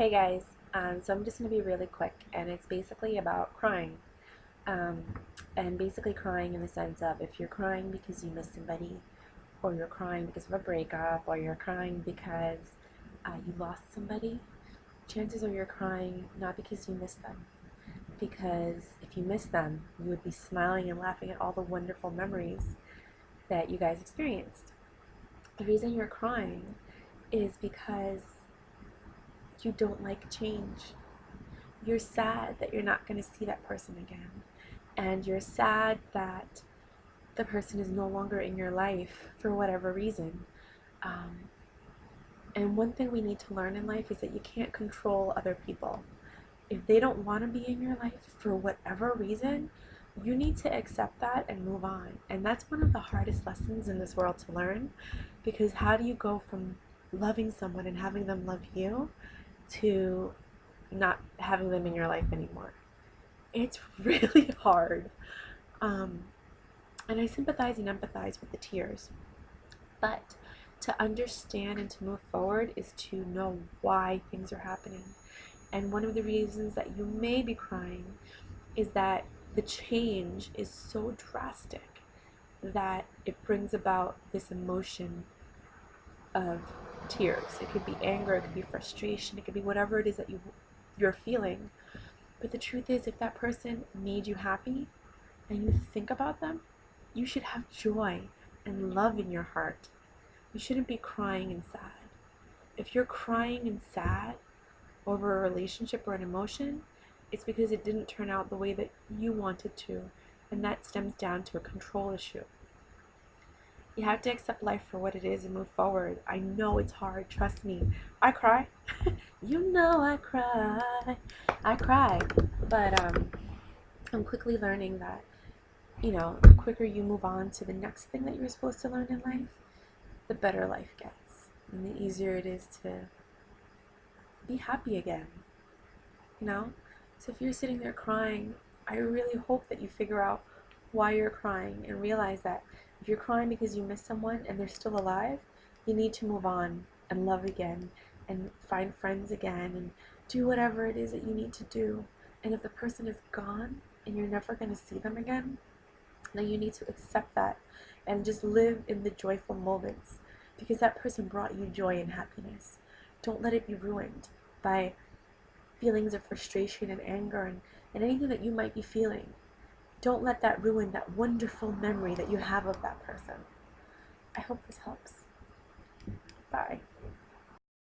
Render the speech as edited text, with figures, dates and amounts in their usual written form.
Hey guys, so I'm just going to be really quick, and it's basically about crying. Um, and basically crying in the sense of if you're crying because you miss somebody, or you're crying because of a breakup, or you're crying because you lost somebody, chances are you're crying not because you miss them. Because if you miss them, you would be smiling and laughing at all the wonderful memories that you guys experienced. The reason you're crying is because you don't like change. You're sad that you're not going to see that person again. And you're sad that the person is no longer in your life for whatever reason. Um, and one thing we need to learn in life is that you can't control other people. If they don't want to be in your life for whatever reason, you need to accept that and move on. And that's one of the hardest lessons in this world to learn, because how do you go from loving someone and having them love you to not having them in your life anymore? It's really hard. Um, and I sympathize and empathize with the tears. But to understand and to move forward is to know why things are happening. And one of the reasons that you may be crying is that the change is so drastic that it brings about this emotion of tears. It could be anger, it could be frustration, it could be whatever it is that you're feeling. But the truth is, if that person made you happy and you think about them, you should have joy and love in your heart. You shouldn't be crying and sad. If you're crying and sad over a relationship or an emotion, it's because it didn't turn out the way that you wanted to, and that stems down to a control issue. You have to accept life for what it is and move forward. I know it's hard, trust me. I cry. You know I cry. I cry. But I'm quickly learning that, the quicker you move on to the next thing that you're supposed to learn in life, the better life gets. And the easier it is to be happy again, you know? So if you're sitting there crying, I really hope that you figure out why you're crying and realize that if you're crying because you miss someone and they're still alive, you need to move on and love again and find friends again and do whatever it is that you need to do. And if the person is gone and you're never going to see them again, then you need to accept that and just live in the joyful moments, because that person brought you joy and happiness. Don't let it be ruined by feelings of frustration and anger and anything that you might be feeling. Don't let that ruin that wonderful memory that you have of that person. I hope this helps. Bye.